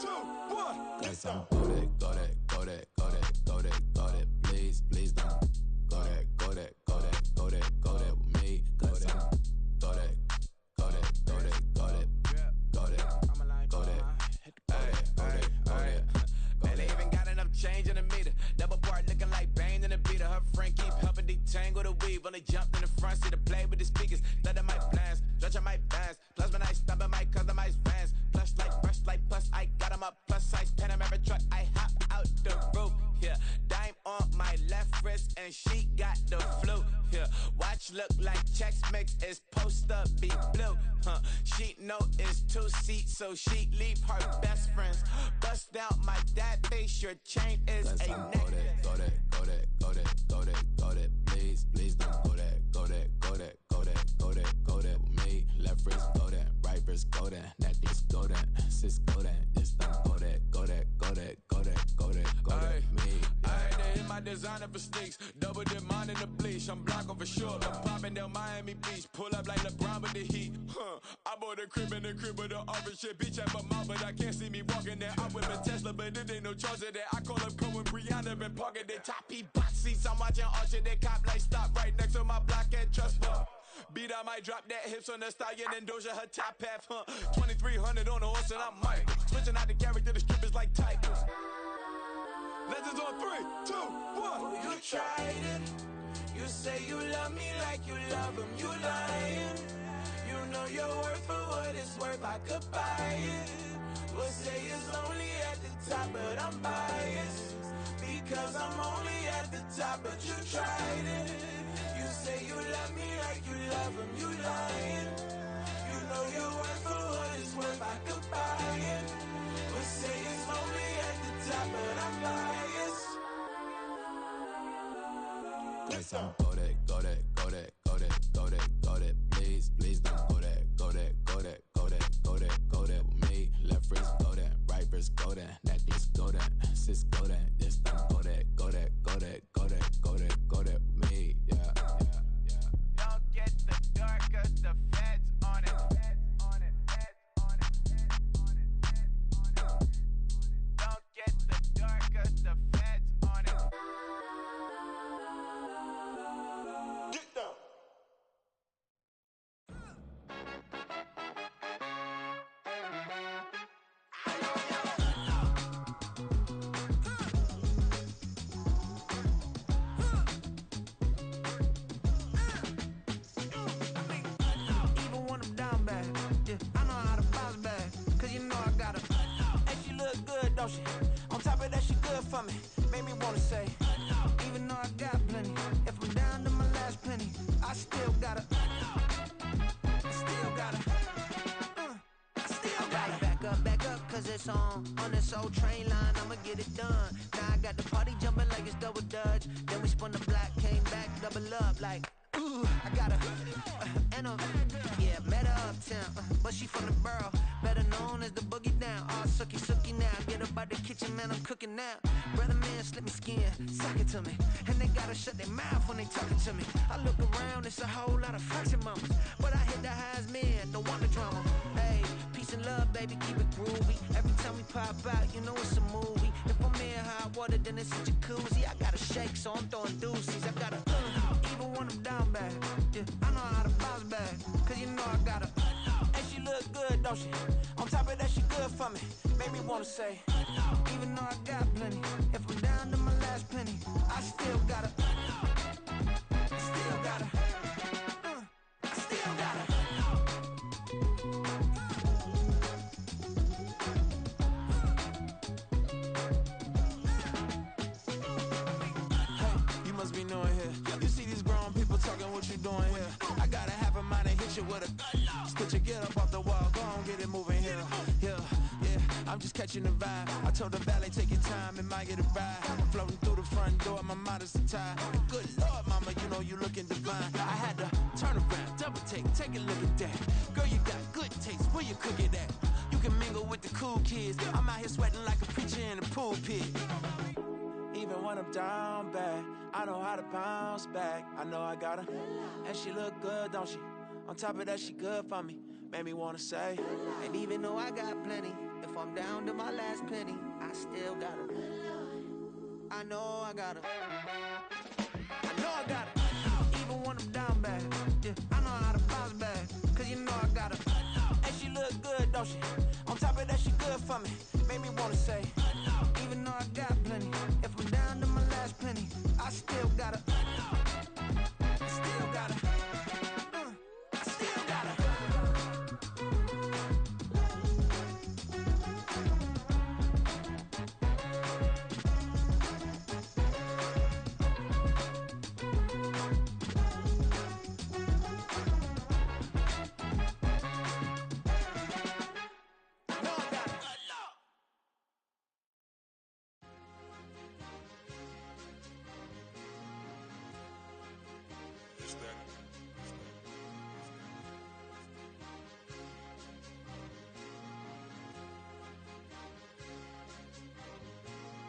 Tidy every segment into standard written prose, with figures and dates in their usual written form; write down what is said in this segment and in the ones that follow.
1. Yes, I'm go that, go that, go that, go that, go that, go that. Please, please don't go that, go that, go that, go that, go that with me. Go that, go that, go that, go that, go that, go that, go that, go that. Man, they even got enough change in the meter. Double part looking like Bane in the beater. Her friend keep helping detangle the weave. Only jumped in the front seat to play with the speakers. Thunder my plans, stretch on my bands. Plus when I stop in my customized vans. Plush like brush like plus I got 'em up. Plus size Panamera truck. I hop out the roof. Yeah, dime on my left wrist and she got the flu. Yeah, watch look like checks mix. It's post up be blue. She know it's 2 seats, so she leave her best friends. Bust out my dad face. Your chain is a neck. Go that, go that, go that, go that, go that, go that. Please, please don't go that, go that, go that, go that, go that, go that with me. Left wrist go that, right wrist go that, necklace go that, sis go that, it's don't go that, go that, go that, go that, go that, go that with me. Alright, they hit my designer for sneaks. Double dip mine in the bleach. I'm blocking for sure. I'm popping down Miami Beach. Pull up like LeBron with the heat. I bought a crib in the crib with the office shit. Bitch at my mouth, but I can't see me walking there. I'm with a Tesla, but it ain't no charge of that. I call up Cohen, Brianna, been parking the top box seats. I'm watching Archer, they cop like stop right next to my block and trust me. Beat, I might drop that hips on the stallion and Doja her top half. 2300 on the horse and I'm Mike. Switching out the character, the strip is like Tigers. Legends on 3, 2, 1. Oh, you tried it. You say you love me like you love him. You lying. You know your worth for what it's worth. I could buy it. We'll say it's only at the top, but I'm biased. Because I'm only at the top, but you tried it. You say you love me like you love him. You lying. You know your worth for what it's worth. I could buy it. We'll say it's only at the top, but I'm biased. Yes, I'm go that, go that, go that, go that, go that, go that. Please, please don't go that, go that, go that, go that, go that, go that with me. Left wrist go that, right wrist go that, necklace go that, sis go that, this don't go that, go that, go that, go that, go that, go that with me. Yeah, yeah, yeah. Don't get the dark 'cause the feds on it. Don't get the dark 'cause the feds on it. Get down. Even when I'm down bad, yeah, I know how to bounce back. Cause you know I got her. And she look good, don't she? On top of that, she good for me. Made me wanna say, even though I got plenty, if I'm down to my last penny, I still got her. I still got her. I still got her. Back up, cause it's on this old train line, I'ma get it done. Now I got the party jumping like it's double dutch. Then we spun the block, came back, double up like, ooh, I got her. And yeah, met her uptown, but she from the borough, better known as the boogie down. All sookie now, get up out the kitchen, man, I'm cooking now. Brother man, slip me skin, suck it to me. And they gotta shut their mouth when they talking to me. I look around, it's a whole lot of fraction mamas, but I hit the highs, man, don't want the drama. Hey, peace and love, baby, keep it groovy. Every time we pop out, you know it's a movie. If I'm in hot water, then it's a jacuzzi. I gotta shake, so I'm throwing deuces. I gotta, even when I'm down bad, yeah, I know how to bounce back. Cause you know I got her. And she look good, don't she? On top of that, she good for me. Made me wanna say, even though I got plenty, if I'm down to my last penny, I still got her. I still got her. I still got her. You must be knowing here. You see these grown people talking, what you doing here? I gotta have a mind to hit you with a just put your get up off the wall, go on, get it moving here. Yeah, I'm just catching the vibe. I told the valet, take your time, it might get a ride. Floating through the front door, my mind is tied. Good Lord, mama, you know you looking divine. I had to turn around, double take a look at that. Girl, you got good taste, where you cook it at? You can mingle with the cool kids. I'm out here sweating like a preacher in a pool pit. Even when I'm down bad, I know how to bounce back. I know I got her, and she look good, don't she? On top of that, she good for me. Made me wanna say, and even though I got plenty, If I'm down to my last penny, I still gotta. I know I gotta. I know I gotta. Even when I'm down bad, yeah, I know how to bounce back. Cause you know I gotta. And she look good, don't she? On top of that, she good for me. Made me wanna say, even though I got plenty, if I'm down to my last penny, I still gotta. I still gotta. I still gotta.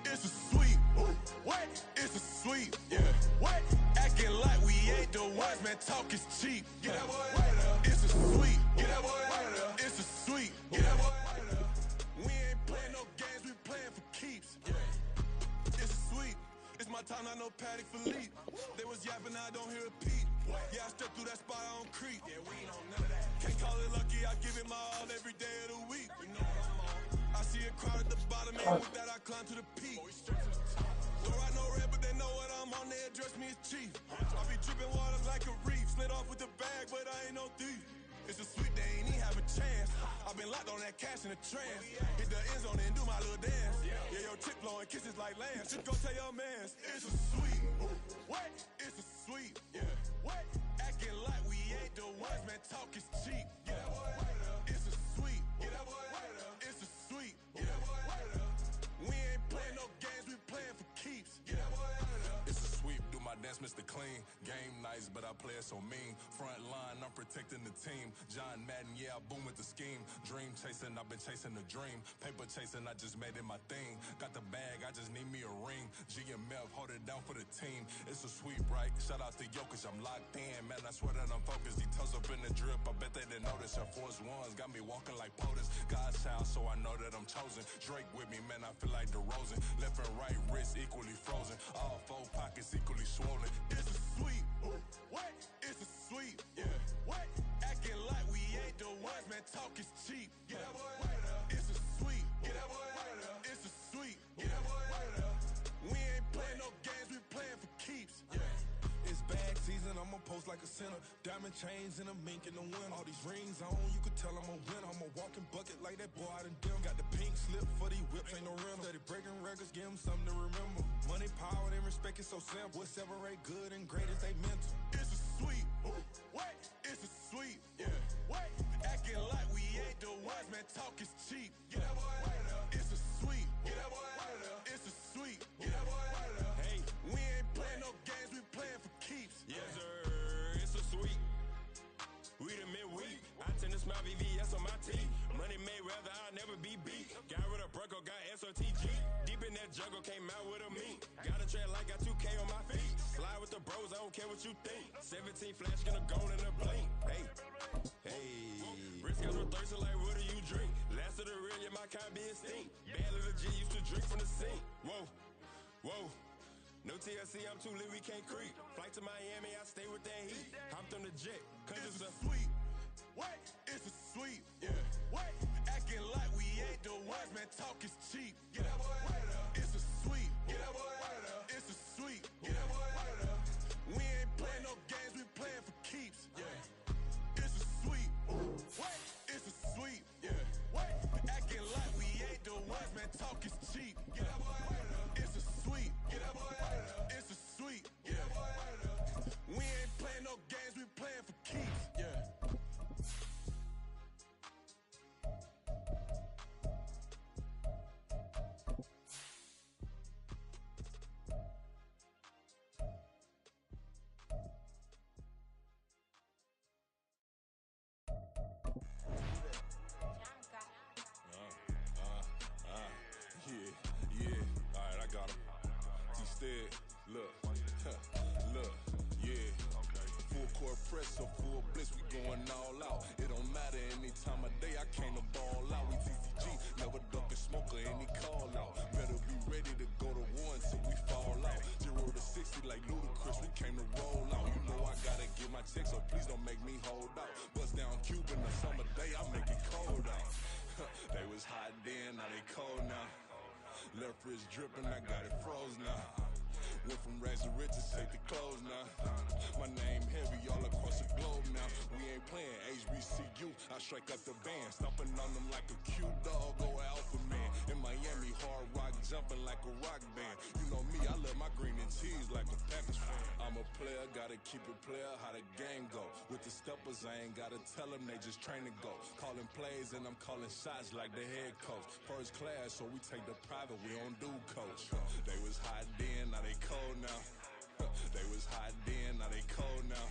It's a sweep. What? It's a sweep. Yeah. What? Acting like we ain't the ones, man. Talk is cheap. Get that boy out of there. It's a sweep. Get that boy out of there. It's a sweep. Get that boy out of there. We ain't playing no games, we playing for keeps. Yeah. It's a sweep. It's my time, not no Paddock Philippe. They was yapping, I don't hear a peep. Yeah, I step through that spot, I don't creep. Yeah, we ain't on none of that. Can't call it lucky, I give it my all every day of the week. You know what I'm on. I see a crowd at the bottom, and with that I climb to the peak. Don't ride no red, but they know what I'm on, they address me as chief. I be dripping water like a reef, slid off with the bag, but I ain't no thief. It's a sweet, they ain't even have a chance. I've been locked on that cash in a trance. Hit the end zone and do my little dance. Yeah, your chick blowing kisses like lambs. Just go tell your mans, it's a sweet. What? It's a sweet. Yeah. What? Acting like we ain't the ones, man. Talk is cheap. Get that boy out of there. It's a sweet. Get that boy out of there. It's a sweet. Get that boy out of there. We ain't playing no games, we playing for keeps. Get that boy out of there. It's a sweep. Do my dance, Mr. Clean. Game nice, but I play it so mean. Front line, I'm protecting the team. John Madden, yeah, I boom with the scheme. Dream chasing, I've been chasing the dream. Paper chasing, I just made it my thing. Got the bag, I just need me a ring. G and Mel, hold it down for the team. It's a sweep, right? Shout out to Jokic, I'm locked in. Man, I swear that I'm focused. He toes up in the drip, I bet they didn't notice. Your force ones got me walking like POTUS. God's child, so I know that I'm chosen. Drake with me, man, I feel like DeRozan. Left and right wrist equally frozen. All four pockets equally swollen. It's a sweep. What? It's a sweep. Yeah. What? Acting like we ain't the ones, man. Talk is cheap. Get that boy out of there. It's a sweep. Get that boy out of there. It's a sweep. Get that boy out of there. We ain't playing no games, we playing for keeps. Yeah. It's bag season, I'ma post like a sinner. Diamond chains and a mink in the wind. All these rings on, you could tell I'm a winner. I'm a walking bucket like that boy out in dim. Got the pink slip for these whips, ain't no rental. Steady breaking records, give them something to remember. Money, power, and respect is so simple. What separate good and great is they mental. It's a sweep. What? It's a sweep. Yeah. What? Acting like we ain't the ones, man. Talk is cheap. Get that boy out of there. It's a sweep. Get that boy out of there. It's a sweep. Get that boy out of there. Hey, we ain't playing no games, we playing for keeps. Yes, sir. It's a sweep. We the midweek. I tend to smile VVS on my teeth. Money made rather I'll never be beat. Got rid of Bronco, got SOTG. Deep in that jungle, came out with a mink. Got a trail like got 2K on my feet. Slide with the bros, I don't care what you think. 17 flash gonna go in a blink. Hey, hey. Wrist got no thirsty like what do you drink? Last of the real, yeah, my kind be a stink. Bad little G used to drink from the sink. Whoa, whoa. No TLC, I'm too lit, we can't creep. Flight to Miami, I stay with that heat. Hopped on the jet, cause it's a sweep. What? It's a sweep. Yeah. What? Acting like we ain't the ones, man. Talk is cheap. Get that boy out of there. It's a sweep. Get that boy out of there. It's a sweep. Get that boy out of there. We ain't playing no games, we playing for keeps. Yeah. It's a sweep. What? It's a sweep. Yeah. What? Acting like we ain't the ones, man. Talk is cheap. Get that boy out of there. It's a sweep. Get that boy out of there. It's a sweep. Get that boy out of there. We ain't playing no games, we playing for keeps. Yeah. Yeah, alright, I got him. T-Stead, look, look, yeah. Full court press or full blitz, we going all out. It don't matter any time of day, I came to ball out. We TCG, Never ducking smoker, any call out. Better be ready to go to war until we fall out. 0 to 60 like Ludacris, we came to roll out. You know I gotta get my check, so please don't make me hold out. Bust down Cuban a summer day, I make it cold out. They was hot then, now they cold now. Left wrist dripping, I got it froze now. Went from rags to riches, take the clothes now. My name heavy all across the globe now. We ain't playing HBCU, I strike up the band. Stomping on them like a cute dog or alpha man. In Miami, hard rock jumping like a rock band. You know me, I love my green and cheese like a Packers fan. I'm a player, gotta keep it player, how the game go. With the steppers, I ain't gotta tell them, they just train to go. Calling plays and I'm calling shots like the head coach. First class, so we take the private, we don't do coach. They was hot then, now they cold now. They was hot then, now they cold now.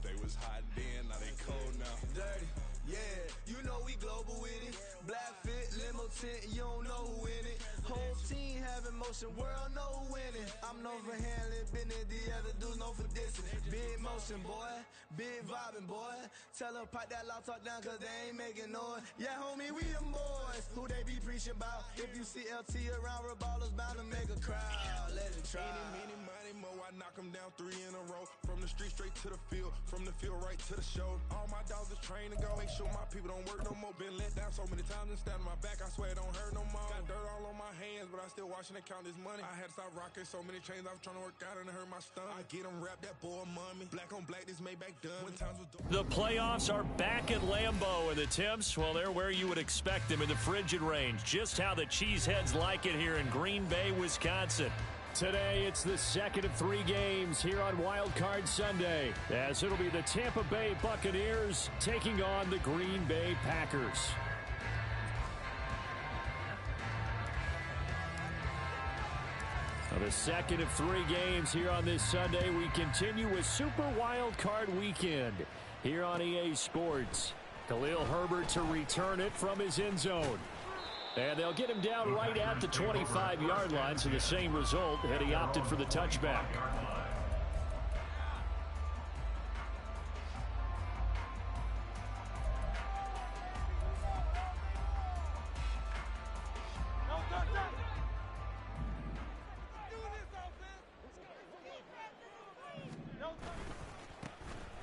They was hot then, now they cold now. Dirty, yeah, you know we global with it. Black fit, limo tint, you don't know who in it. Whole team having motion, world know who winning. I'm known for handling business, the other dudes known for dissing. Big motion, boy, big vibing, boy. Tell her pipe that loud talk down, cause they ain't making noise. Yeah, homie, we them boys, who they be preaching about. If you see LT around, ballers bound to make a crowd. Let it try. Eeny, money, mo, I knock them down 3 in a row. From the street straight to the field, from the field right to the show. All my dogs is trained to go. Make sure my people don't work no more. Been let down so many times and stabbed my back, I swear it don't hurt no more. Got dirt all on my hands, but I still watching and count this money. I had to stop rocking so many chains, I was trying to work out and it hurt my stomach. I get them wrapped, that boy mommy. Black on black, this Maybach done. When times was The playoffs are back at Lambeau, and the temps, well, they're where you would expect them in the frigid range. Just how the Cheeseheads like it here in Green Bay, Wisconsin. Today, it's the second of 3 games here on Wild Card Sunday, as it'll be the Tampa Bay Buccaneers taking on the Green Bay Packers. Now, the second of 3 games here on this Sunday, we continue with Super Wild Card Weekend here on EA Sports. Khalil Herbert to return it from his end zone. And they'll get him down right at the 25-yard line, so the same result, and he opted for the touchback.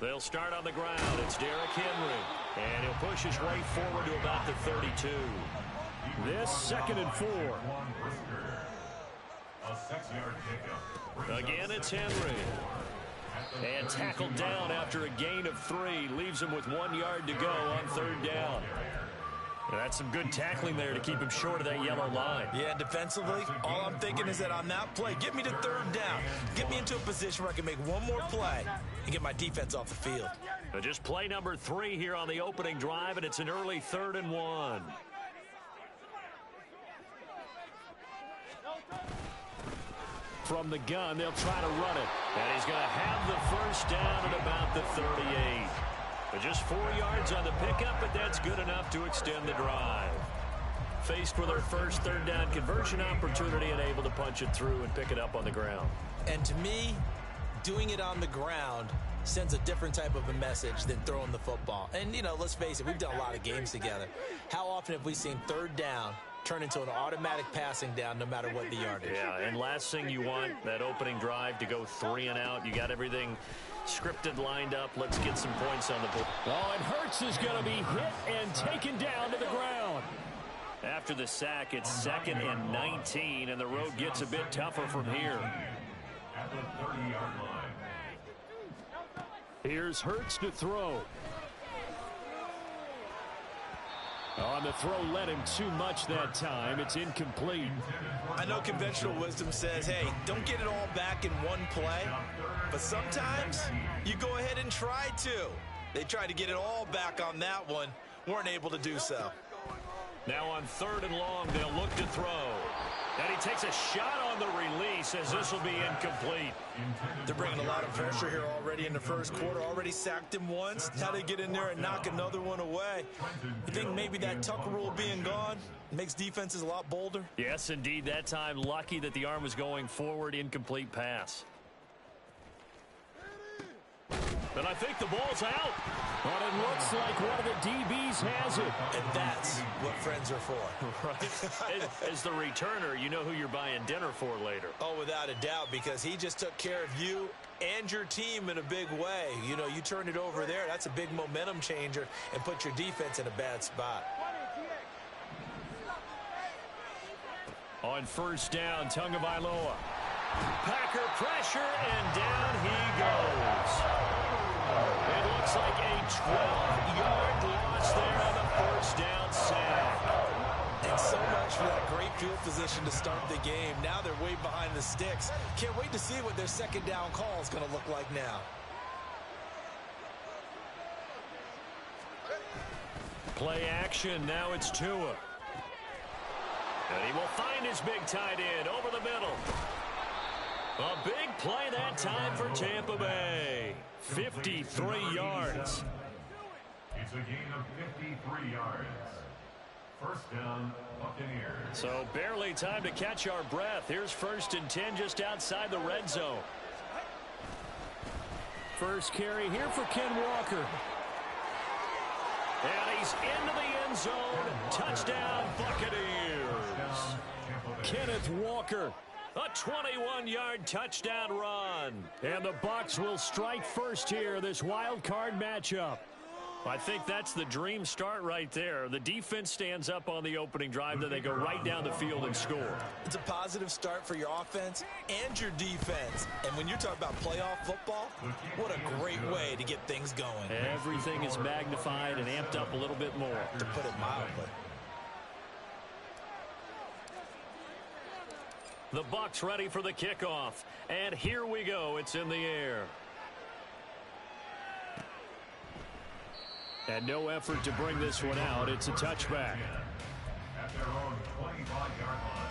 They'll start on the ground. It's Derrick Henry, and he'll push his way forward to about the 32. This 2nd and 4. Again, it's Henry. And tackled down after a gain of 3. Leaves him with 1 yard to go on 3rd down. That's some good tackling there to keep him short of that yellow line. Yeah, defensively, all I'm thinking is that on that play, get me to 3rd down. Get me into a position where I can make one more play and get my defense off the field. So just play number 3 here on the opening drive, and it's an early 3rd and 1. From the gun, they'll try to run it. And he's going to have the first down at about the 38. But just 4 yards on the pickup, but that's good enough to extend the drive. Faced with their first 3rd down conversion opportunity and able to punch it through and pick it up on the ground. And to me, doing it on the ground sends a different type of a message than throwing the football. And, you know, let's face it, we've done a lot of games together. How often have we seen 3rd down turn into an automatic passing down no matter what the yardage? Yeah, and last thing you want, that opening drive to go 3 and out. You got everything scripted, lined up. Let's get some points on the board. Oh, and Hurts is going to be hit and taken down to the ground. After the sack, it's 2nd and 19, and the road gets a bit tougher from here. At the 30-yard line. Here's Hurts to throw. On the throw, led him too much that time. It's incomplete. I know conventional wisdom says, hey, don't get it all back in one play. But sometimes you go ahead and try to. They tried to get it all back on that one. Weren't able to do so. Now on 3rd and long, they'll look to throw. And he takes a shot on the release as this will be incomplete. They're bringing a lot of pressure here already in the first quarter. Already sacked him once. Now they get in there and knock another one away. You think maybe that Tucker rule being gone makes defenses a lot bolder? Yes, indeed. That time, lucky that the arm was going forward. Incomplete pass. And I think the ball's out. But it looks like one of the DBs has it. And that's what friends are for. Right. As the returner, you know who you're buying dinner for later. Oh, without a doubt, because he just took care of you and your team in a big way. You know, you turned it over there. That's a big momentum changer and put your defense in a bad spot. On first down, Tagovailoa. Packer pressure, and down he goes. It looks like a 12-yard loss there on the first down sack. And so much for that great field position to start the game. Now they're way behind the sticks. Can't wait to see what their second down call is going to look like now. Play action. Now it's Tua. And he will find his big tight end over the middle. A big play that time for Tampa Bay. 53 yards. It's a gain of 53 yards. First down, Buccaneers. So barely time to catch our breath. Here's 1st and 10 just outside the red zone. First carry here for Ken Walker. And he's into the end zone. Touchdown, Buccaneers. Kenneth Walker. A 21-yard touchdown run. And the Bucs will strike first here, this wild card matchup. I think that's the dream start right there. The defense stands up on the opening drive, then they go right down the field and score. It's a positive start for your offense and your defense. And when you're talking about playoff football, what a great way to get things going. Everything is magnified and amped up a little bit more. To put it mildly. The Bucs ready for the kickoff. And here we go. It's in the air. And no effort to bring this one out. It's a touchback. At their own 25-yard line.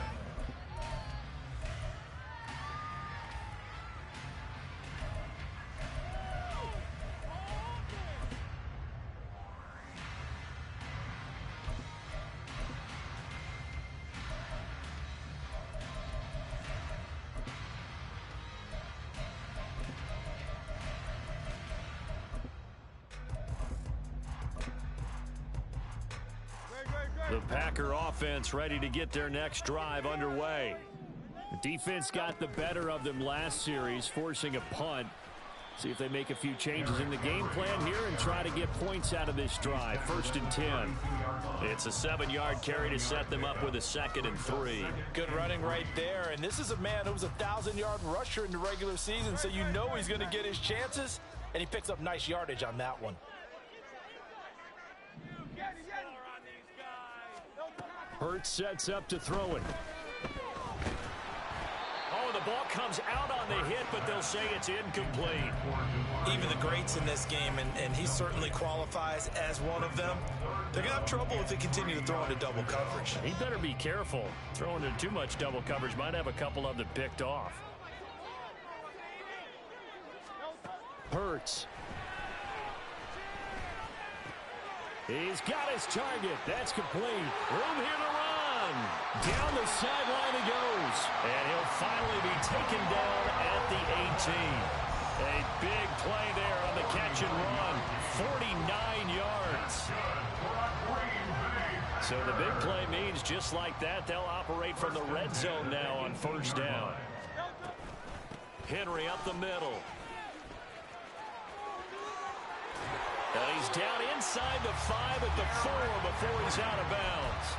The Packer offense ready to get their next drive underway. The defense got the better of them last series, forcing a punt. See if they make a few changes in the game plan here and try to get points out of this drive. 1st and 10. It's a 7-yard carry to set them up with a 2nd and 3. Good running right there. And this is a man who was a 1,000-yard rusher in the regular season, so you know he's going to get his chances. And he picks up nice yardage on that one. Hurts sets up to throw it. Oh, the ball comes out on the hit, but they'll say it's incomplete. Even the greats in this game, and he certainly qualifies as one of them, they're going to have trouble if they continue to throw into double coverage. He better be careful. Throwing into too much double coverage might have a couple of them picked off. Hurts. He's got his target. That's complete. Room here to run. Down the sideline he goes. And he'll finally be taken down at the 18. A big play there on the catch and run. 49 yards. So the big play means just like that, they'll operate from the red zone now on 1st down. Henry up the middle. And he's down inside the 5 at the 4 before he's out of bounds.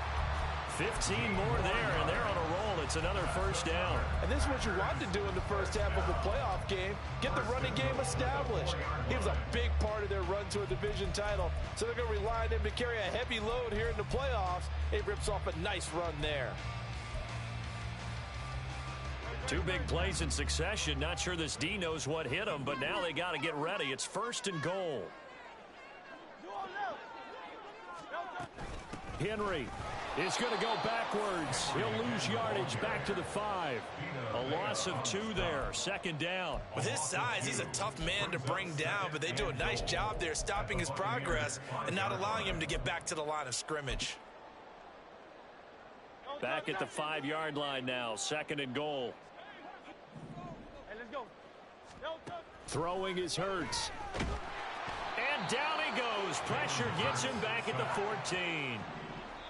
15 more there, and they're on a roll. It's another 1st down. And this is what you want to do in the first half of a playoff game. Get the running game established. He was a big part of their run to a division title, so they're going to rely on him to carry a heavy load here in the playoffs. He rips off a nice run there. 2 big plays in succession. Not sure this D knows what hit him, but now they got to get ready. It's 1st and goal. Henry is going to go backwards. He'll lose yardage back to the 5. A loss of 2 there. 2nd down. With his size, he's a tough man to bring down, but they do a nice job there stopping his progress and not allowing him to get back to the line of scrimmage. Back at the 5-yard line now. 2nd and goal. Throwing is Hurts. And down he goes. Pressure gets him back at the 14.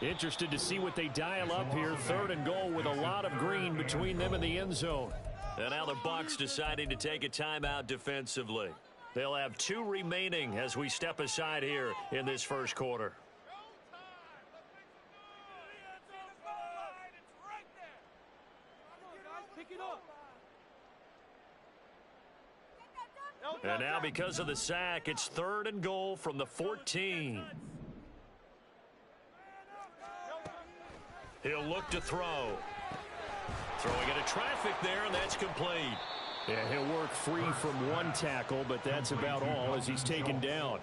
Interested to see what they dial up here. 3rd and goal with a lot of green between them and the end zone. And now the Bucs deciding to take a timeout defensively. They'll have 2 remaining as we step aside here in this first quarter. And now because of the sack, it's 3rd and goal from the 14. He'll look to throw. Throwing into traffic there, and that's complete. Yeah, he'll work free from 1 tackle, but that's about all as he's taken down.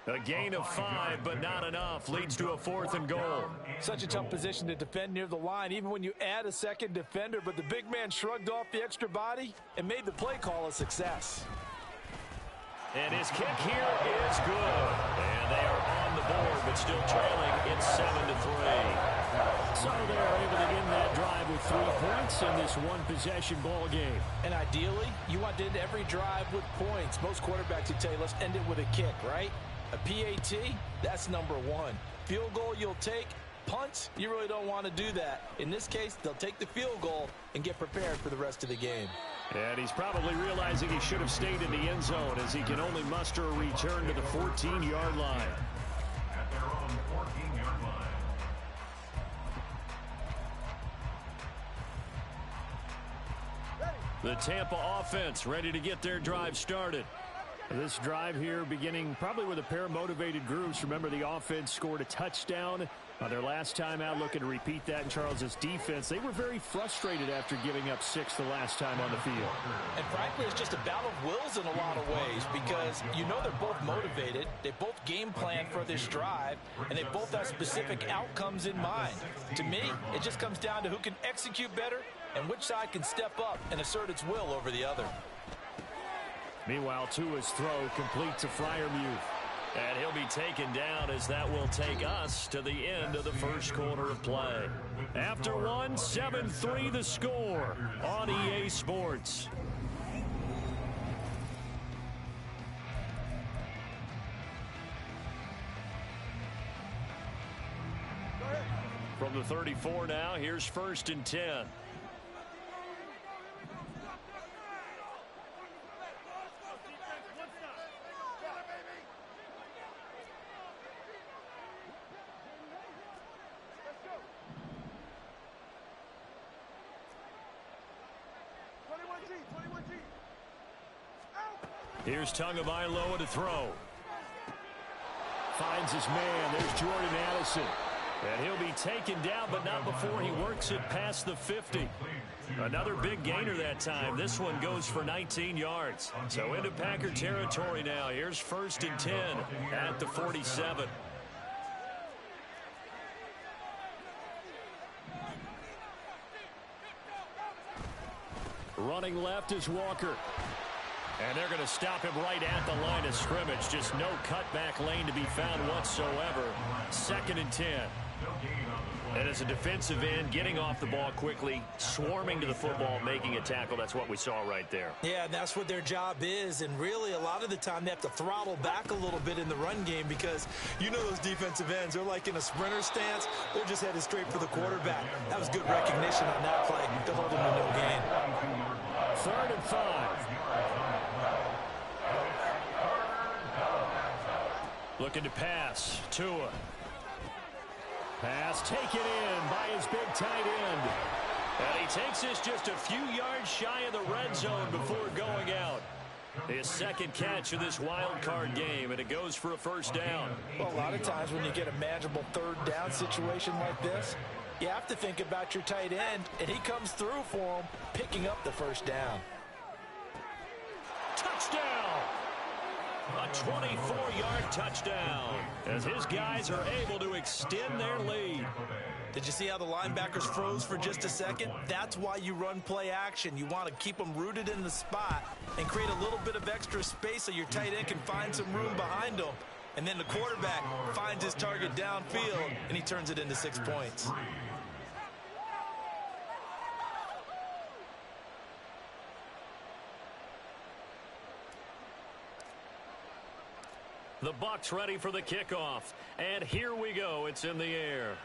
A gain of 5, but not enough. Leads to a 4th and goal. Such a tough position to defend near the line, even when you add a second defender, but the big man shrugged off the extra body and made the play call a success. And his kick here is good. And they are on the board, but still trailing. It's 7-3. So they are able to end that drive with 3 points in this one-possession ball game. And ideally, you want to end every drive with points. Most quarterbacks would tell you, let's end it with a kick, right? A PAT, that's number 1. Field goal you'll take. Punts, you really don't want to do that. In this case, they'll take the field goal and get prepared for the rest of the game. And he's probably realizing he should have stayed in the end zone as he can only muster a return to the 14-yard line. At their own 14-yard line. The Tampa offense ready to get their drive started. This drive here beginning probably with a pair of motivated groups. Remember, the offense scored a touchdown on their last time out, looking to repeat that in Charles's defense. They were very frustrated after giving up 6 the last time on the field. And frankly, it's just a battle of wills in a lot of ways because you know they're both motivated. They both game plan for this drive, and they both have specific outcomes in mind. To me, it just comes down to who can execute better and which side can step up and assert its will over the other. Meanwhile, Tua's throw complete to Freiermuth. And he'll be taken down as that will take us to the end of the first quarter of play. After 1, 7-3 the score on EA Sports. From the 34 now, here's 1st and 10. Here's Tagovailoa to throw. Finds his man. There's Jordan Addison. And he'll be taken down, but not before he works it past the 50. Another big gainer that time. This one goes for 19 yards. So into Packer territory now. Here's 1st and 10 at the 47. Running left is Walker. And they're going to stop him right at the line of scrimmage. Just no cutback lane to be found whatsoever. 2nd and 10. And as a defensive end, getting off the ball quickly, swarming to the football, making a tackle. That's what we saw right there. Yeah, and that's what their job is. And really, a lot of the time, they have to throttle back a little bit in the run game because you know those defensive ends, they're like in a sprinter stance. They're just headed straight for the quarterback. That was good recognition on that play to hold him to no gain. 3rd and 5. Looking to pass. Tua. Pass taken in by his big tight end. And he takes this just a few yards shy of the red zone before going out. His 2nd catch of this wild card game, and it goes for a 1st down. Well, a lot of times when you get a manageable 3rd down situation like this, you have to think about your tight end, and he comes through for him, picking up the 1st down. Touchdown! A 24-yard touchdown as his guys are able to extend their lead. Did you see how the linebackers froze for just a second? That's why you run play action. You want to keep them rooted in the spot and create a little bit of extra space so your tight end can find some room behind him. And then the quarterback finds his target downfield, and he turns it into 6 points. The Bucs ready for the kickoff. And here we go. It's in the air.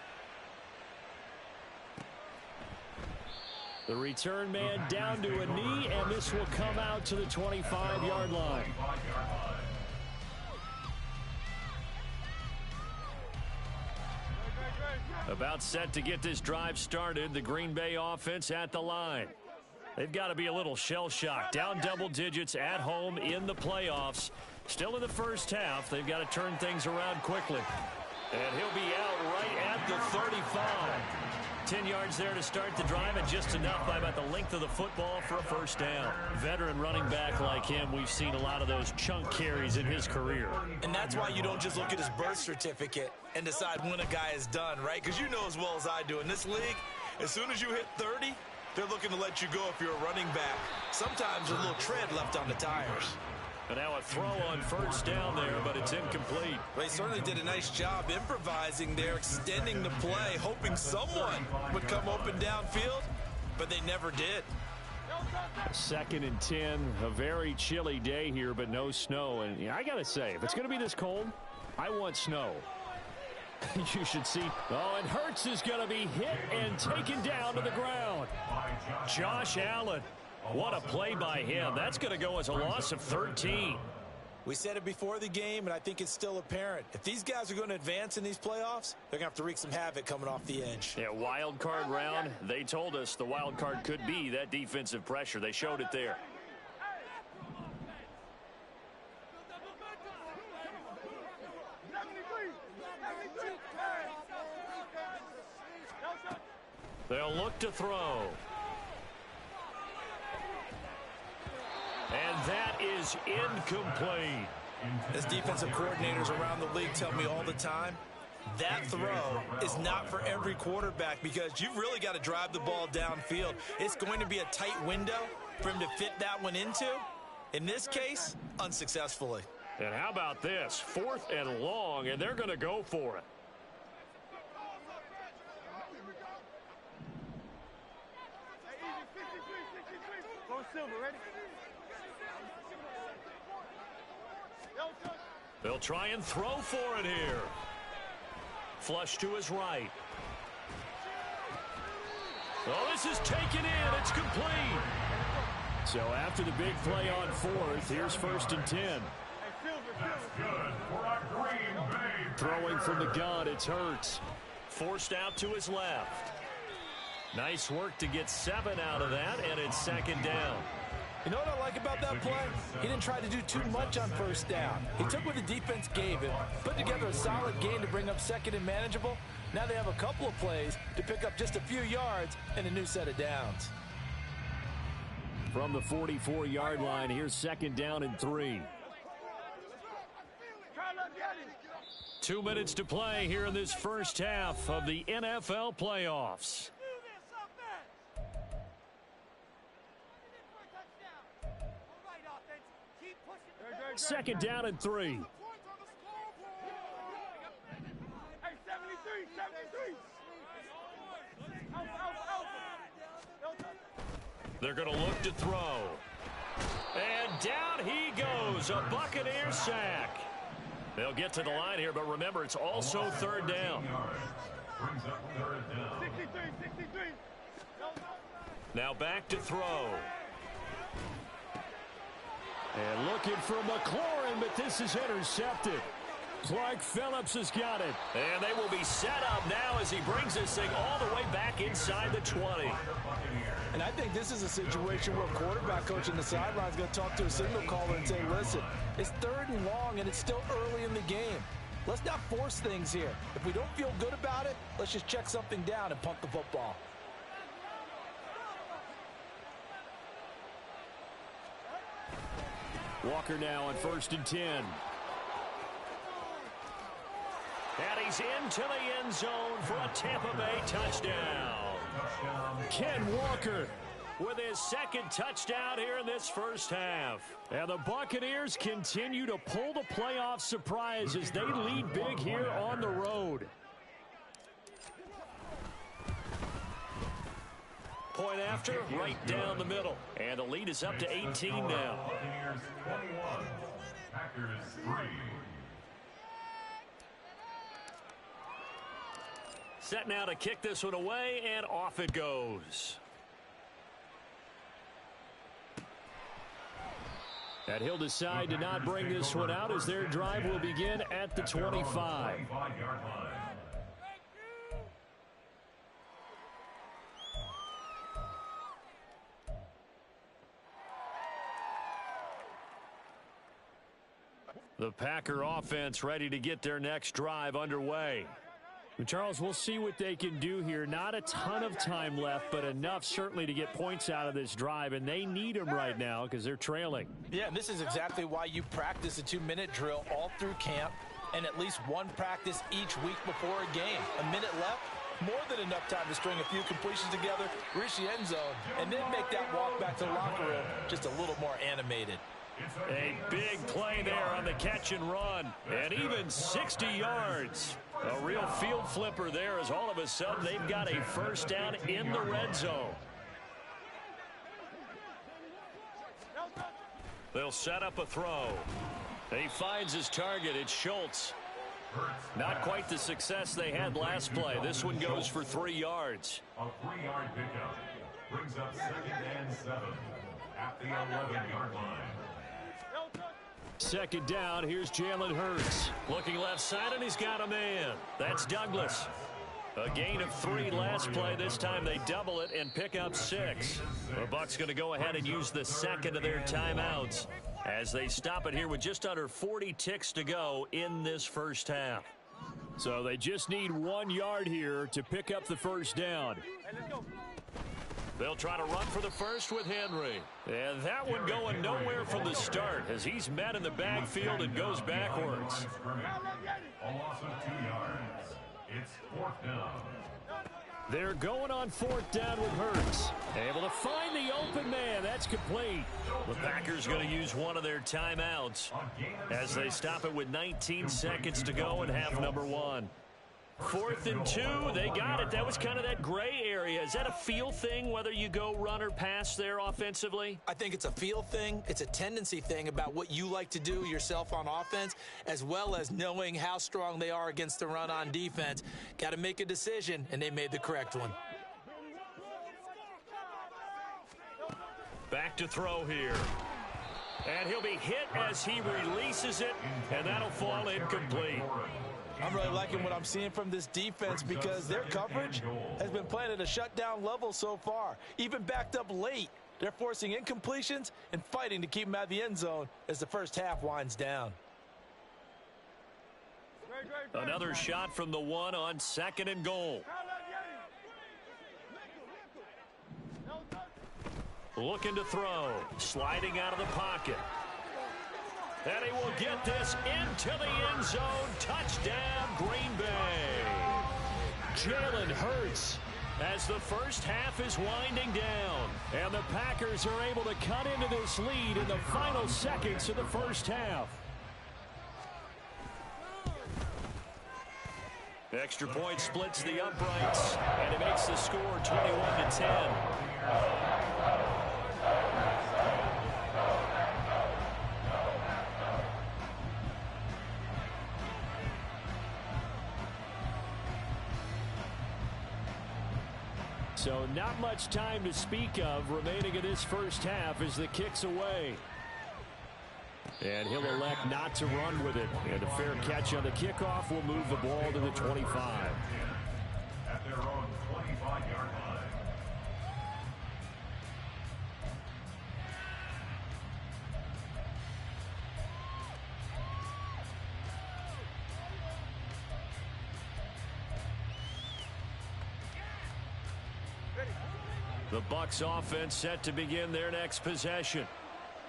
The return man down to a knee, and this will come out to the 25-yard line. About set to get this drive started. The Green Bay offense at the line. They've got to be a little shell-shocked. Down double digits at home in the playoffs. Still in the first half. They've got to turn things around quickly. And he'll be out right at the 35. 10 yards there to start the drive, and just enough by about the length of the football for a first down. Veteran running back like him, we've seen a lot of those chunk carries in his career. And that's why you don't just look at his birth certificate and decide when a guy is done, right? Because you know as well as I do, in this league, as soon as you hit 30, they're looking to let you go if you're a running back. Sometimes a little tread left on the tires. And now a throw on first down there, but it's incomplete. Well, they certainly did a nice job improvising there, extending the play, hoping someone would come open downfield, but they never did. 2nd and 10, a very chilly day here, but no snow. And yeah, I got to say, if it's going to be this cold, I want snow. You should see. Oh, and Hurts is going to be hit and taken down to the ground. Josh Allen. What a play by him. That's going to go as a loss of 13. We said it before the game, and I think it's still apparent. If these guys are going to advance in these playoffs, they're going to have to wreak some havoc coming off the edge. Yeah, wild card round. They told us the wild card could be that defensive pressure. They showed it there. They'll look to throw. And that is incomplete. As defensive coordinators around the league tell me all the time, that throw is not for every quarterback because you've really got to drive the ball downfield. It's going to be a tight window for him to fit that one into. In this case, unsuccessfully. And how about this? 4th and long, and they're going to go for it. They'll try and throw for it here. Flush to his right. Oh, this is taken in. It's complete. So after the big play on 4th, here's 1st and 10. That's good for a Green Bay. Throwing from the gun, it's Hurts. Forced out to his left. Nice work to get 7 out of that, and it's 2nd down. You know what I like about that play? He didn't try to do too much on first down. He took what the defense gave him, put together a solid game to bring up 2nd and manageable. Now they have a couple of plays to pick up just a few yards and a new set of downs. From the 44-yard line, here's 2nd down and 3. 2 minutes to play here in this first half of the NFL playoffs. 2nd down and 3. They're going to look to throw. And down he goes. A Buccaneer sack. They'll get to the line here, but remember, it's also 3rd down. Brings up 3rd down. Now back to throw. And looking for McLaurin, but this is intercepted. Clark Phillips has got it. And they will be set up now as he brings this thing all the way back inside the 20. And I think this is a situation where a quarterback coach on the sideline is going to talk to a signal caller and say, listen, it's 3rd and long and it's still early in the game. Let's not force things here. If we don't feel good about it, let's just check something down and punt the football. Walker now on 1st and 10. And he's into the end zone for a Tampa Bay touchdown. Ken Walker with his 2nd touchdown here in this first half. And the Buccaneers continue to pull the playoff surprise as they lead big here on the road. Point after, right down the middle. And the lead is up to 18 now. Buccaneers 21, Packers 3. Set now to kick this one away, and off it goes. And he'll decide to not bring this one out as their drive will begin at the 25. The Packer offense ready to get their next drive underway. Charles, we'll see what they can do here. Not a ton of time left, but enough certainly to get points out of this drive, and they need them right now because they're trailing. Yeah, this is exactly why you practice a 2-minute drill all through camp and at least one practice each week before a game. A minute left, more than enough time to string a few completions together, reach the end zone, and then make that walk back to the locker room just a little more animated. A big play there on the catch and run, and even 60 yards. A real field flipper there as all of a sudden they've got a first down in the red zone. They'll set up a throw. He finds his target. It's Schultz. Not quite the success they had last play. This one goes for 3 yards. A 3-yard pickup brings up 2nd and 7 at the 11-yard line. Second down, here's Jalen Hurts. Looking left side, and he's got a man. That's Douglas. A gain of 3 last play. This time they double it and pick up 6. The Bucs going to go ahead and use the second of their timeouts as they stop it here with just under 40 ticks to go in this first half. So they just need 1 yard here to pick up the first down. They'll try to run for the first with Henry. And that one going nowhere from the start as he's met in the backfield and goes backwards. A loss of 2 yards. It's 4th down. They're going on 4th down with Hurts. Able to find the open man. That's complete. The Packers going to use one of their timeouts as they stop it with 19 seconds to go in half number 1. 4th and 2, they got it. That was kind of that gray area. Is that a feel thing, whether you go run or pass there offensively? I think it's a feel thing. It's a tendency thing about what you like to do yourself on offense, as well as knowing how strong they are against the run on defense. Got to make a decision, and they made the correct one. Back to throw here. And he'll be hit as he releases it, and that'll fall incomplete. I'm really liking what I'm seeing from this defense because their coverage has been playing at a shutdown level so far. Even backed up late, they're forcing incompletions and fighting to keep them out of the end zone as the first half winds down. Another shot from the 1 on 2nd and goal. Looking to throw. Sliding out of the pocket. And he will get this into the end zone. Touchdown, Green Bay. Jalen Hurts as the first half is winding down. And the Packers are able to cut into this lead in the final seconds of the first half. Extra point splits the uprights, and it makes the score 21-10. So not much time to speak of remaining in this first half as the kick's away. And he'll elect not to run with it. And a fair catch on the kickoff will move the ball to the 25. At their own 25-yard line. The Bucs offense set to begin their next possession.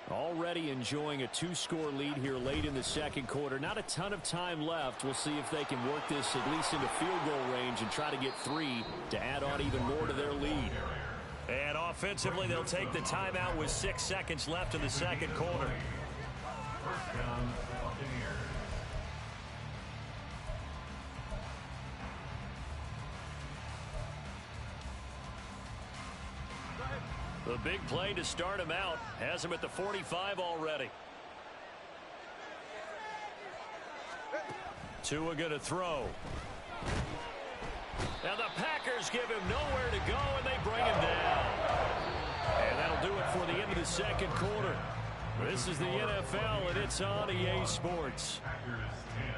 Already enjoying a 2-score lead here late in the second quarter. Not a ton of time left. We'll see if they can work this at least into field goal range and try to get 3 to add on even more to their lead. And offensively, they'll take the timeout with 6 seconds left in the second quarter. First down, Buccaneers. The big play to start him out has him at the 45 already. Tua going to throw. And the Packers give him nowhere to go, and they bring him down. And that'll do it for the end of the second quarter. This is the NFL, and it's on EA Sports. Packers 10.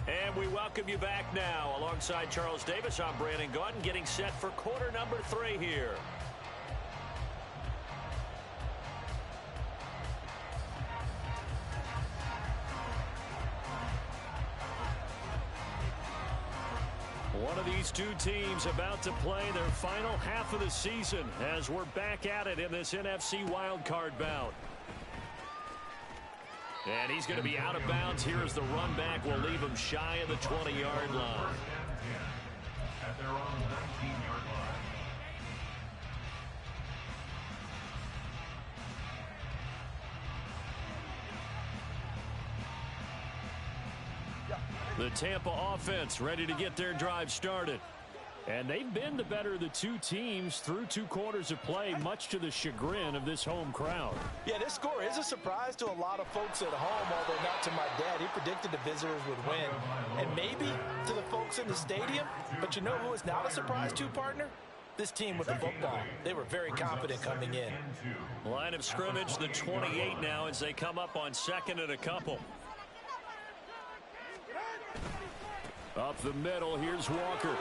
And we welcome you back now. Alongside Charles Davis, I'm Brandon Gaudin, getting set for quarter number 3 here. One of these two teams about to play their final half of the season as we're back at it in this NFC wildcard bout. And he's going to be out of bounds here as the run back will leave him shy of the 20-yard line. At their own 19-yard line. The Tampa offense ready to get their drive started. And they've been the better of the two teams through 2 quarters of play, much to the chagrin of this home crowd. Yeah, this score is a surprise to a lot of folks at home, although not to my dad. He predicted the visitors would win. And maybe to the folks in the stadium. But you know who is not a surprise to, partner? This team with the football. They were very confident coming in. Line of scrimmage, the 28 now as they come up on 2nd and a couple. Up the middle, here's Walker.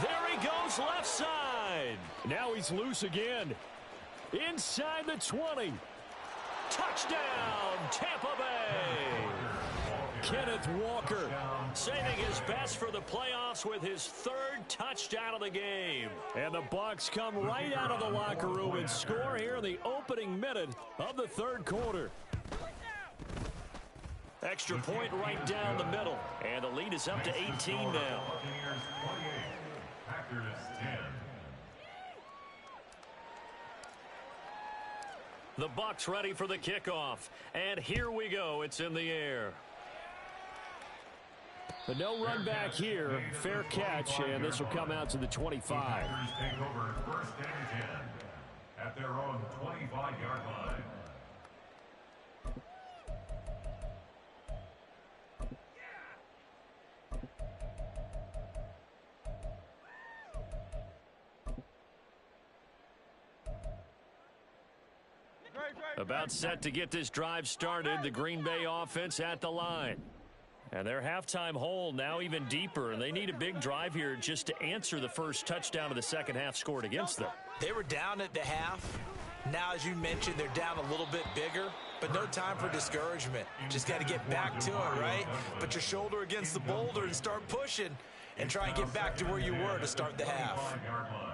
There he goes, left side. Now he's loose again. Inside the 20. Touchdown, Tampa Bay. Kenneth Walker saving his best for the playoffs with his 3rd touchdown of the game. And the Bucs come right out of the locker room and score here in the opening minute of the 3rd quarter. Extra point right down the middle. And the lead is up to 18 now. Packers 10. The Bucs ready for the kickoff. And here we go. It's in the air. But no run back here. Fair catch, and this will come out to the 25. Packers take over 1st and 10 at their own 25-yard line. About set to get this drive started. The Green Bay offense at the line. And their halftime hole now even deeper, and they need a big drive here just to answer the first touchdown of the second half scored against them. They were down at the half. Now, as you mentioned, they're down a little bit bigger, but no time for discouragement. Just got to get back to it, right? Put your shoulder against the boulder and start pushing and try and get back to where you were to start the half.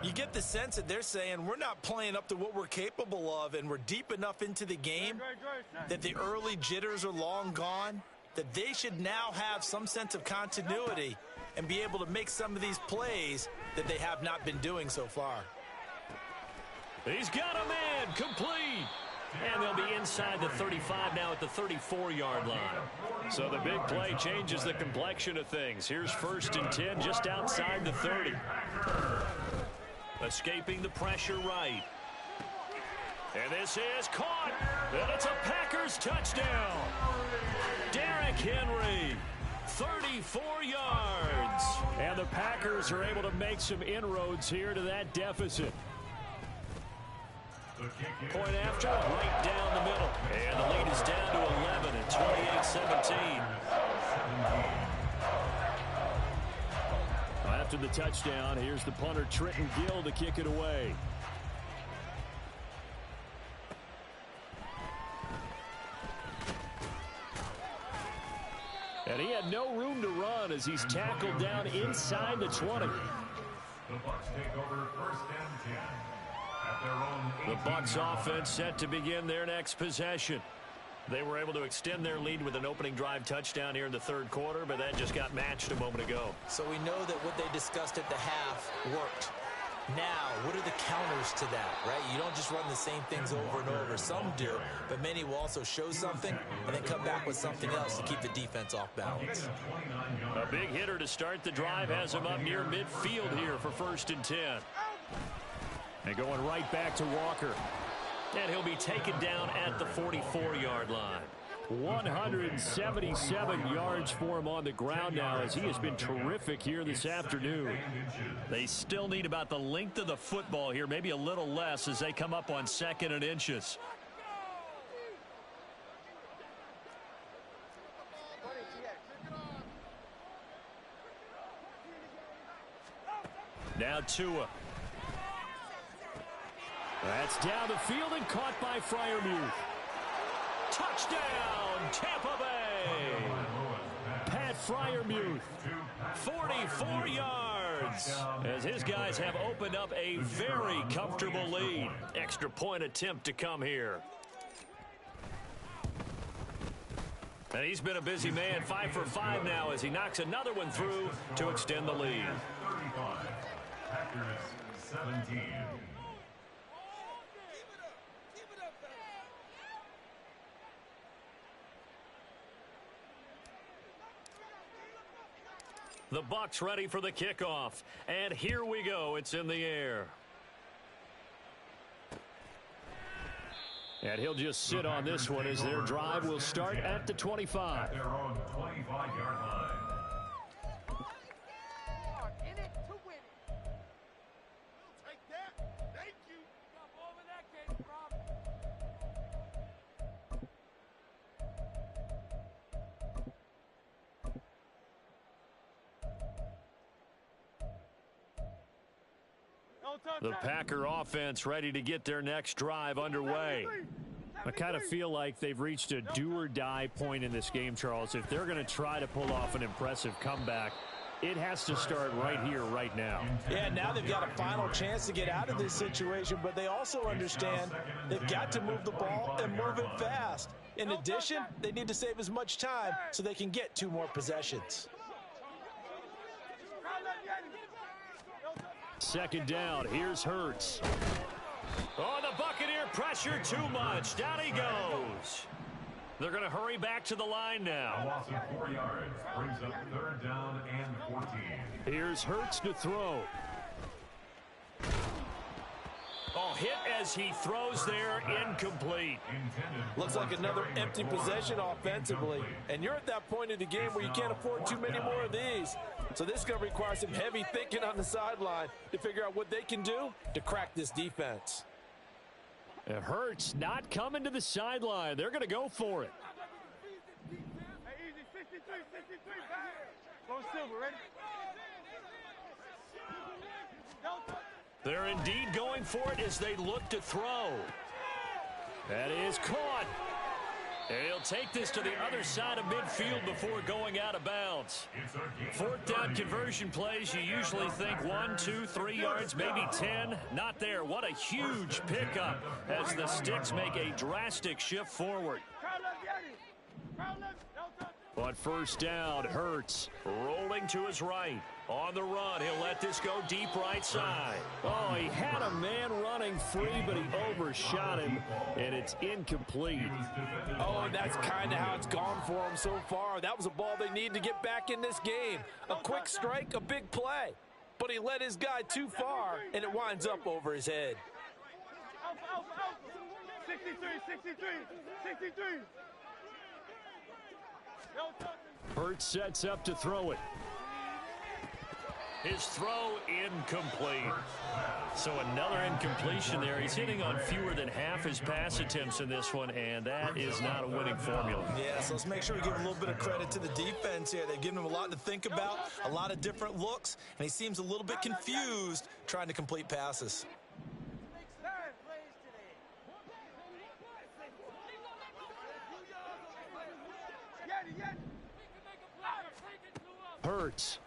You get the sense that they're saying we're not playing up to what we're capable of, and we're deep enough into the game that the early jitters are long gone, that they should now have some sense of continuity and be able to make some of these plays that they have not been doing so far. He's got a man, complete. And they'll be inside the 35 now at the 34-yard line. So the big play changes the complexion of things. Here's 1st and 10 just outside the 30. Escaping the pressure right. And this is caught. And it's a Packers touchdown. Derrick Henry, 34 yards. And the Packers are able to make some inroads here to that deficit. Point after, right down the middle. And the lead is down to 11 at 28-17. After the touchdown, here's the punter Trenton Gill to kick it away. And he had no room to run as he's tackled down inside the 20. The Bucs take over 1st and 10. The Bucs offense set to begin their next possession. They were able to extend their lead with an opening drive touchdown here in the 3rd quarter, but that just got matched a moment ago. So we know that what they discussed at the half worked. Now, what are the counters to that, right? You don't just run the same things over and over. Some do, but many will also show something and then come back with something else to keep the defense off balance. A big hitter to start the drive has him up near midfield here for 1st and 10. And going right back to Walker. And he'll be taken down at the 44-yard line. 177 yards for him on the ground now, as he has been terrific here this afternoon. They still need about the length of the football here, maybe a little less, as they come up on 2nd and inches. Now Tua. That's down the field and caught by Freiermuth. Touchdown, Tampa Bay. Pat Freiermuth, 44 yards, as his guys have opened up a very comfortable lead. Extra point attempt to come here. And he's been a busy man, 5 for 5 now, as he knocks another one through to extend the lead. 35, Packers 17. The Bucs ready for the kickoff. And here we go. It's in the air. And he'll just sit on this one as their drive will start at the 25. At their own 25-yard line. The Packer offense ready to get their next drive underway. I kind of feel like they've reached a do-or-die point in this game, Charles. If they're going to try to pull off an impressive comeback, it has to start right here, right now. Yeah, now they've got a final chance to get out of this situation, but they also understand they've got to move the ball and move it fast. In addition, they need to save as much time so they can get 2 more possessions. 2nd down. Here's Hurts. Oh, the Buccaneer pressure too much. Down he goes. They're going to hurry back to the line A now. loss of 4 yards brings up 3rd down and 14. Here's Hurts to throw. Oh, hit as he throws there, incomplete. Looks like another empty possession offensively. And you're at that point in the game where you can't afford too many more of these. So this is going to require some heavy thinking on the sideline to figure out what they can do to crack this defense. It hurts not coming to the sideline. They're going to go for it. They're indeed going for it as they look to throw. That is caught. And he'll take this to the other side of midfield before going out of bounds. 4th down conversion plays, you usually think 1, 2, 3 yards, maybe 10. Not there. What a huge pickup as the Sticks make a drastic shift forward. But 1st down, Hurts rolling to his right. On the run, he'll let this go deep right side. Oh, he had a man running free, but he overshot him, and it's incomplete. Oh, and that's kind of how it's gone for them so far. That was a ball they need to get back in this game. A quick strike, a big play. But he led his guy too far, and it winds up over his head. 63. Hurts sets up to throw it. His throw incomplete. So another incompletion there. He's hitting on fewer than half his pass attempts in this one, and that is not a winning formula. Yeah, so let's make sure we give a little bit of credit to the defense here. They've given him a lot to think about, a lot of different looks, and he seems a little bit confused trying to complete passes. Hurts.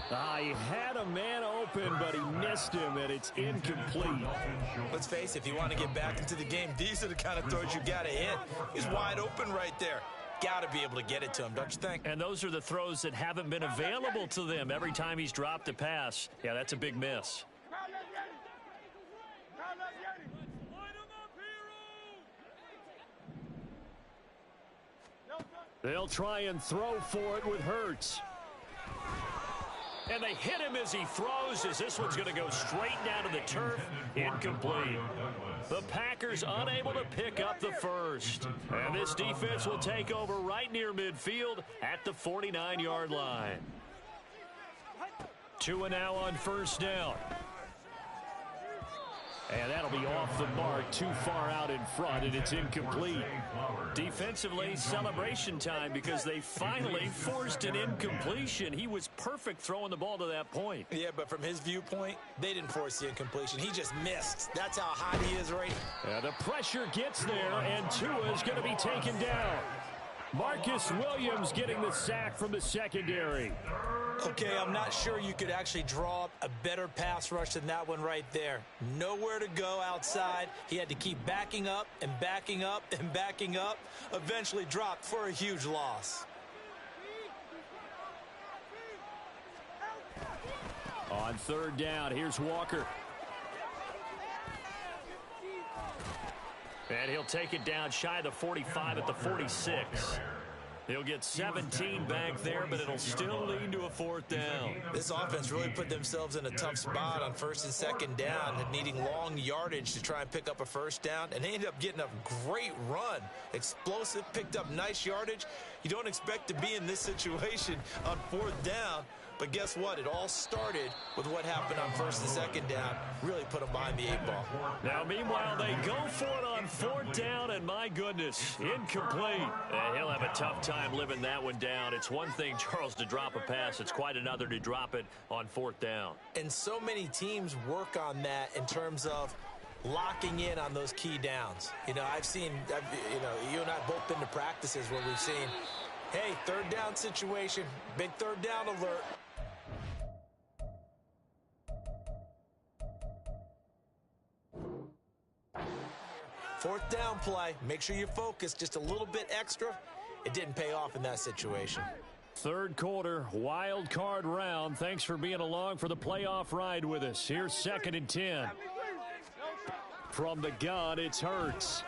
He had a man open, but he missed him, and it's incomplete. Let's face it, if you want to get back into the game, these are the kind of throws you got to hit. He's wide open right there. got to be able to get it to him, don't you think? And those are the throws that haven't been available to them every time he's dropped a pass. Yeah, that's a big miss. They'll try and throw for it with Hurts. And they hit him as he throws, as this one's going to go straight down to the turf. Incomplete. The Packers unable to pick up the first. And this defense will take over right near midfield at the 49-yard line. 2 now on first down. And that'll be off the mark, too far out in front, and it's incomplete. Defensively, celebration time because they finally forced an incompletion. He was perfect throwing the ball to that point. Yeah, but from his viewpoint, they didn't force the incompletion. He just missed. That's how hot he is right now. The pressure gets there, and Tua's going to be taken down. Marcus Williams getting the sack from the secondary. Okay, I'm not sure you could actually draw up a better pass rush than that one right there. Nowhere to go outside. He had to keep backing up and backing up and backing up. Eventually dropped for a huge loss. On third down, here's Walker. And he'll take it down shy of the 45 at the 46. He'll get 17 back there, but it'll still lead to a fourth down. This offense really put themselves in a tough spot on first and second down, needing long yardage to try and pick up a first down, and they ended up getting a great run. Explosive, picked up nice yardage. You don't expect to be in this situation on fourth down, but guess what? It all started with what happened on first and second down. Really put them behind the 8-ball. Now, meanwhile, they go for it on fourth down, and my goodness, incomplete. He'll have a tough time living that one down. It's one thing, Charles, to drop a pass. It's quite another to drop it on fourth down. And so many teams work on that in terms of locking in on those key downs. You know, you and I both been to practices where we've seen, hey, third down situation, big third down alert. Fourth down play, make sure you focus just a little bit extra. It didn't pay off in that situation. Third quarter, wild card round. Thanks for being along for the playoff ride with us. Here's 2nd and 10. From the gun, it's Hurts.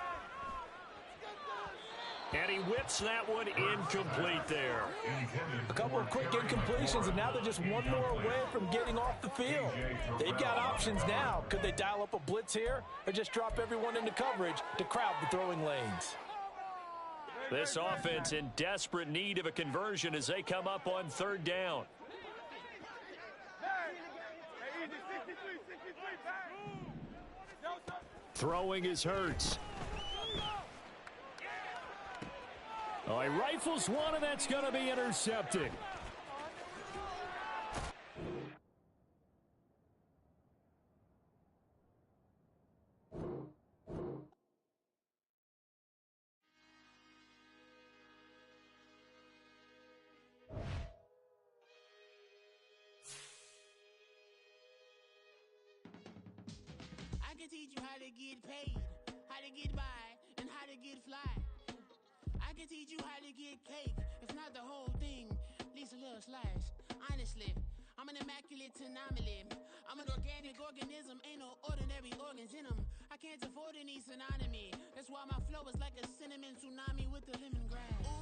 And he whips that one incomplete there. A couple of quick incompletions, and now they're just one more away from getting off the field. They've got options now. Could they dial up a blitz here or just drop everyone into coverage to crowd the throwing lanes? This offense in desperate need of a conversion as they come up on third down. Throwing is Hurts. Oh, he rifles one, and that's going to be intercepted. I can teach you how to get paid, how to get by, and how to get fly. I can teach you how to get cake, if not the whole thing, at least a little slice. Honestly, I'm an immaculate anomaly. I'm an organic organism, ain't no ordinary organs in them. I can't afford any synonymy. That's why my flow is like a cinnamon tsunami with the lemongrass.